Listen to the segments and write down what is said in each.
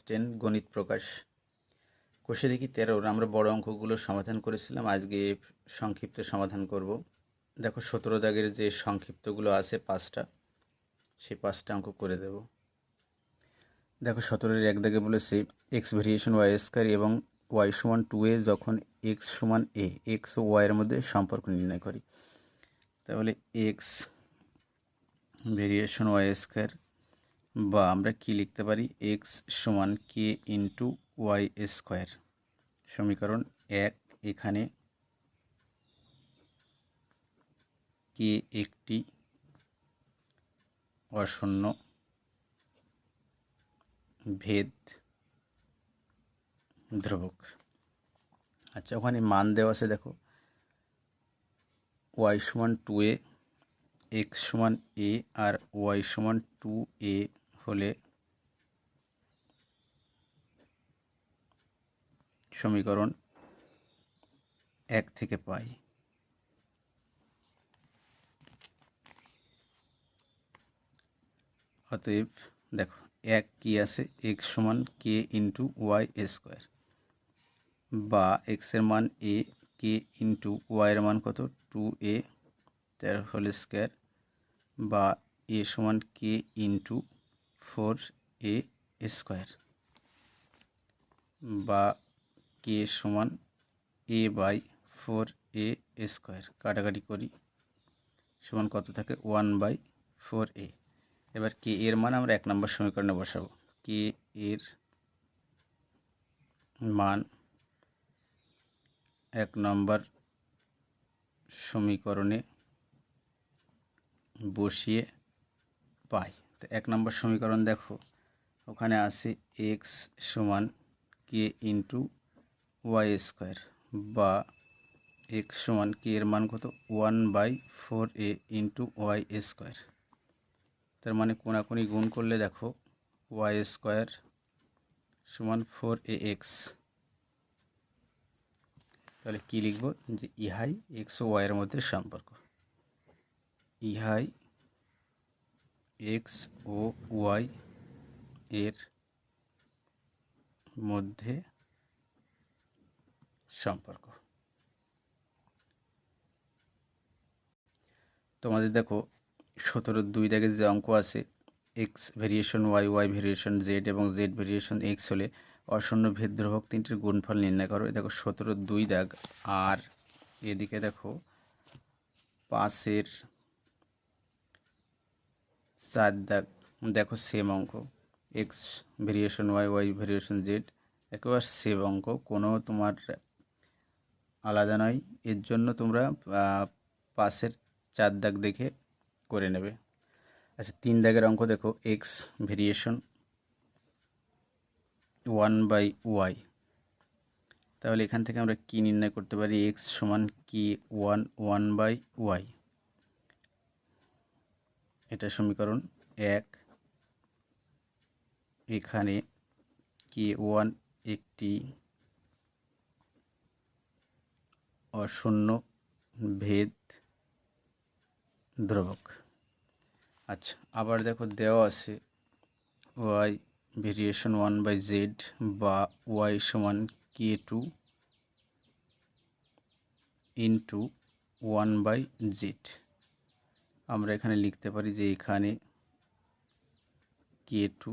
10 গণিত প্রকাশ কোষে দেখি 13 আমরা বড় অঙ্কগুলো সমাধান করেছিলাম। আজকে সংক্ষিপ্ত সমাধান করব। দেখো 17 দাগের যে সংক্ষিপ্তগুলো আছে 5টা, সেই 5টা অঙ্ক করে দেব। দেখো 17-এর 1 দাগে বলেছে এক্স ভেরিয়েশন ওয়াই স্কয়ার এবং ওয়াই সমান 2a যখন এক্স সমান a, এক্স ও ওয়াইয়ের মধ্যে সম্পর্ক নির্ণয় করি। তাহলে এক্স ভেরিয়েশন ওয়াই স্কয়ার, বা আমরা কি লিখতে পারি, এক্স সমান কে ইন্টু ওয়াই স্কোয়ার। সমীকরণ 1। এখানে কে একটি অশূন্য ভেদ ধ্রুবক। আচ্ছা, ওখানে মান দেওয়া আছে, দেখো ওয়াই সমান 2a, এক্স সমান a আর ওয়াই সমান 2a হলে সমীকরণ 1 থেকে পাই। অতএব দেখো 1 কি আছে, এক্স সমান কে ইন্টু ওয়াই স্কোয়ার, বা এক্সের মান a, কে ইন্টু ওয়াইয়ের মান কত 2a তার হোল স্কোয়ার, বা a সমান কে ইন্টু 4a স্কোয়ার, বা কে সমান a বাই 4a স্কোয়ার। কাটাকাটি করি, সমান কত থাকে 1/4a। এবার কে এর মান আমরা 1 নম্বর সমীকরণে বসাবো। কে এর মান 1 নম্বর সমীকরণে বসিয়ে পাই। তো 1 নম্বর সমীকরণ দেখো, ওখানে আছে এক্স সমান কে ইন্টু ওয়াই স্কোয়ার, বা এক্স সমান কে এর মান কত 1/4a ইন্টু ওয়াই স্কোয়ার। তার মানে কোনাকুনি গুণ করলে দেখো ওয়াই স্কোয়ার সমান 4ax। তাহলে কি লিখব, যে ইহাই এক্স ও ওয়াইয়ের মধ্যে সম্পর্ক। ইহাই এক্স ও ওয়াই এর মধ্যে সম্পর্ক। তোমাদের দেখো 17-2 দাগের যে অঙ্ক আছে, X variation Y, Y variation Z এবং জেড ভেরিয়েশন এক্স হলে অশূন্য ভেদ ধ্রুবক তিনটির গুণফল নির্ণয় করো। দেখো 17-2 দাগ। আর এদিকে দেখো 5-এর 4 দাগ। দেখো সেম অঙ্ক, X variation Y, Y variation Z, একেবারে সেম অঙ্ক, কোনো তোমার আলাদা নয়। এর জন্য তোমরা 5-এর 4 দাগ দেখে করে নেবে। আচ্ছা, 3 দাগের অঙ্ক দেখো, এক্স ভেরিয়েশন 1/y। তাহলে এখান থেকে আমরা কি নির্ণয় করতে পারি, এক্স সমান কি 1/y। এটা সমীকরণ 1। এখানে কি 1 একটি অশূন্য ভেদ ধ্রুবক। আচ্ছা, আবার দেখো দেওয়া আছে ওয়াই ভেরিয়েশন 1/z, বা ওয়াই সমান k2 ইন্টু 1/z। আমরা এখানে লিখতে পারি যে এখানে k2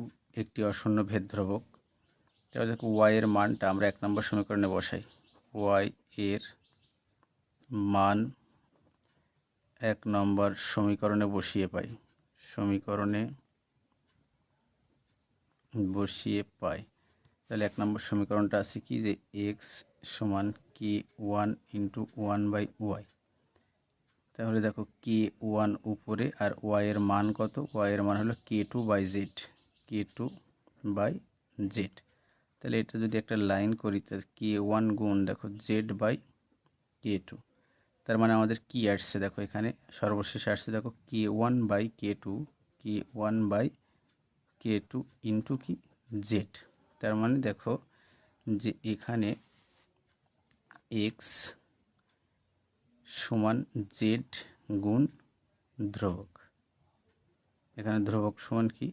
একটি অশূন্য ভেদ ধ্রুবক। তাহলে দেখো ওয়াইয়ের মানটা আমরা 1 নম্বর সমীকরণে বসাই। ওয়াই এর মান 1 নম্বর সমীকরণে বসিয়ে পাই। তাহলে 1 নম্বর সমীকরণটা আছে কি, যে এক্স সমান কি 1 ইন্টু 1/y। তাহলে দেখো কে 1 উপরে আর ওয়াইয়ের মান কত, ওয়াইয়ের মান হলো k2/z। তাহলে এটা যদি একটা লাইন করি, তাহলে k1 গুণ দেখো z/k2। তার মানে আমাদের কি আসছে, দেখো এখানে সর্বশেষ আসছে, দেখো k1/k2 ইন্টু কি জেড। তার মানে দেখো যে এখানে এক্স সমান জেড গুণ ধ্রুবক। এখানে ধ্রুবক সমান কি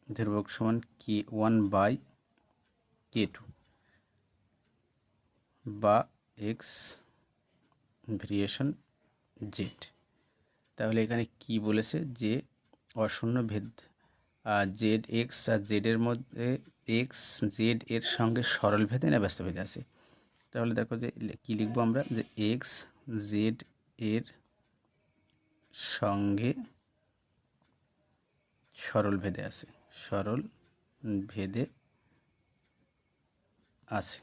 ধ্রুবক সমান k1/k2 বা এক্স ভেরিয়েশন জেড। তাহলে এখানে কি বলেছে যে অশূন্য ভেদ জেড এক্স আর জেডের মধ্যে এক্স জেড এর সঙ্গে সরল ভেদে না ব্যস্ত ভেদে আছে। তাহলে দেখো যে কি লিখবো আমরা, যে এক্স জেড এর সঙ্গে সরল ভেদে আছে, সরল ভেদে আছে।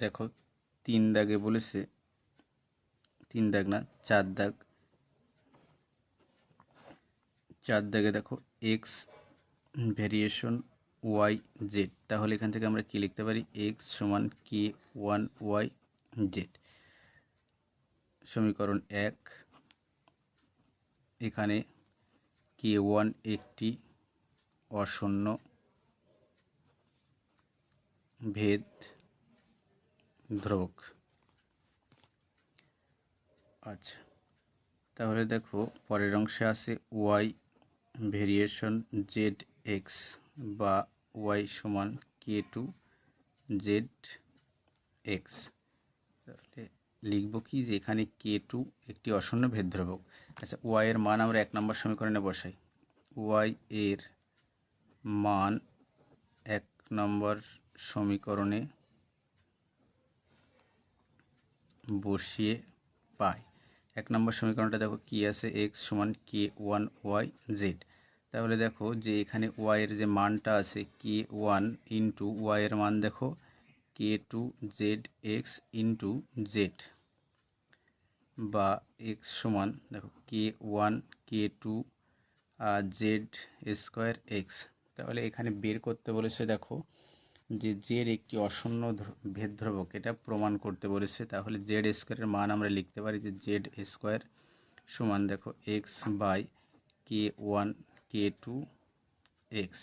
দেখো 3 দাগে বলেছে, 3 দাগ না 4 দাগ, 4 দাগে দেখো এক্স ভেরিয়েশন ওয়াই জেড। তাহলে এখান থেকে আমরা কি লিখতে পারি, এক্স সমান k1y জেড। সমীকরণ 1, এখানে k1 একটি অশূন্য ভেদ ধ্রুবক। আচ্ছা, তাহলে দেখো পরের অংশে আছে ওয়াই ভেরিয়েশন জেড এক্স বা ওয়াই সমান k2 জেড এক্স। তাহলে লিখব কি, যে এখানে k2 একটি অশূন্য ভেদ ধ্রুবক। আচ্ছা, ওয়াই এর মান আমরা 1 নম্বর সমীকরণে বসাই। ওয়াই এর মান 1 নম্বর সমীকরণে বসিয়ে পাই। 1 নম্বর সমীকরণটা দেখো কি আছে, এক্স সমান k1y জেড। তাহলে দেখো যে এখানে ওয়াই এর যে মানটা আছে k1 ইন্টু ওয়াই এর মান দেখো k2 Z x into Z, বা এক্স সমান দেখো k1 k2 Z square x. তাহলে এখানে বের করতে বলেছে দেখো যে জেড একটি অশূন্য ভেদ ধ্রুবক, এটা প্রমাণ করতে বলেছে। তাহলে জেড স্কোয়ারের মান আমরা লিখতে পারি যে জেড স্কোয়ার সমান দেখো X by k1 k2 X.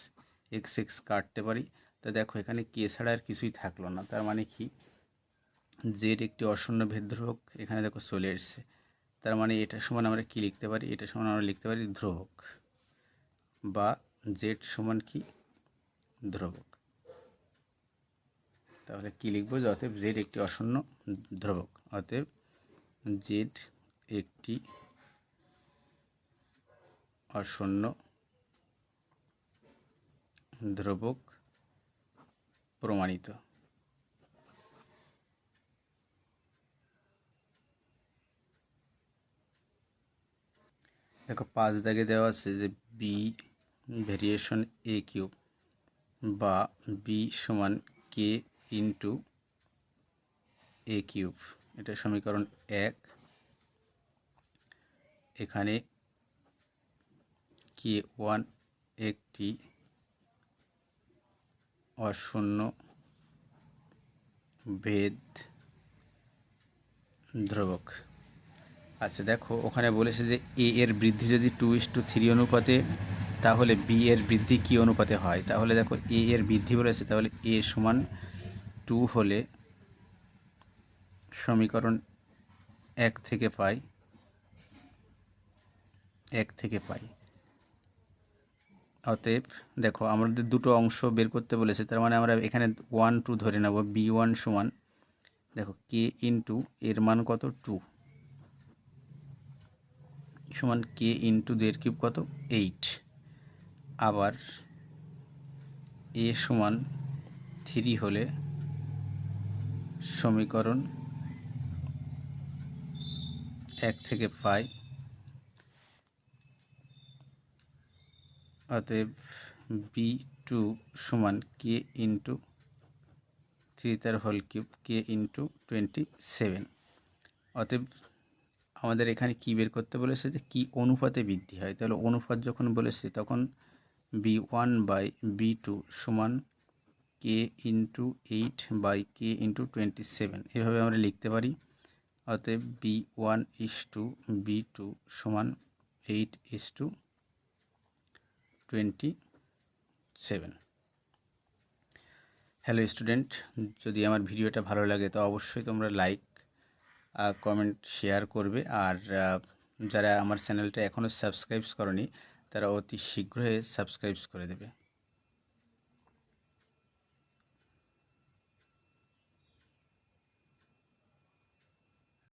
X X কাটতে পারি, তা দেখো এখানে কে ছাড়া আর কিছুই থাকলো না। তার মানে কি, জেড একটি অশূন্য ভেদ ধ্রুবক এখানে দেখো চলে এসছে। তার মানে এটা সমান আমরা কি লিখতে পারি, এটা সমান আমরা লিখতে পারি ধ্রুবক, বা জেড সমান কি ধ্রুবক। তাহলে কি লিখবো, যে অতএব জেড একটি অশূন্য ধ্রুবক, অতএব জেড একটি অশূন্য ধ্রুবক প্রমাণিত। দেখো 5 দাগে দেওয়া আছে যে বি ভেরিয়েশন এ কিউব বা বি সমান কে ইন্টু এ কিউব। এটা সমীকরণ 1। এখানে k1 একটি অশূন্য ভেদ ধ্রুবক। আচ্ছা দেখো ওখানে বলেছে যে এ এর বৃদ্ধি যদি 2:3 অনুপাতে, তাহলে বি এর বৃদ্ধি কী অনুপাতে হয়। তাহলে দেখো এ এর বৃদ্ধি বলেছে, তাহলে এ সমান 2 হলে সমীকরণ 1 থেকে পাই, 1 থেকে পাই। অতএব দেখো আমাদের দুটো অংশ বের করতে বলেছে, তার মানে আমরা এখানে 1 2 ধরে নেব। b1 সমান দেখো কে ইন্টু এর মান কত 2 সমান কে ইন্টু 2 এর কিউব কত 8। আবার এ সমান 3 হলে সমীকরণ 1 থেকে পাই। অতএব b2 সমান কে ইন্টু 3 তার হোল কিউব কে ইন্টু 27। অতএব আমাদের এখানে কি বের করতে বলেছে, যে কি অনুপাতে বৃদ্ধি হয়। তাহলে অনুপাত যখন বলেছে তখন b1/b2 সমান কে ইন্টু 8 বাই কে ইন্টু 27, এভাবে আমরা লিখতে পারি। অতএব b1:b2 সমান 8:27। হ্যালো স্টুডেন্ট, যদি আমার ভিডিওটা ভালো লাগে তো অবশ্যই তোমরা লাইক কমেন্ট শেয়ার করবে। আর যারা আমার চ্যানেলটা এখনও সাবস্ক্রাইব করনি তারা অতি শীঘ্রই সাবস্ক্রাইব করে দেবে।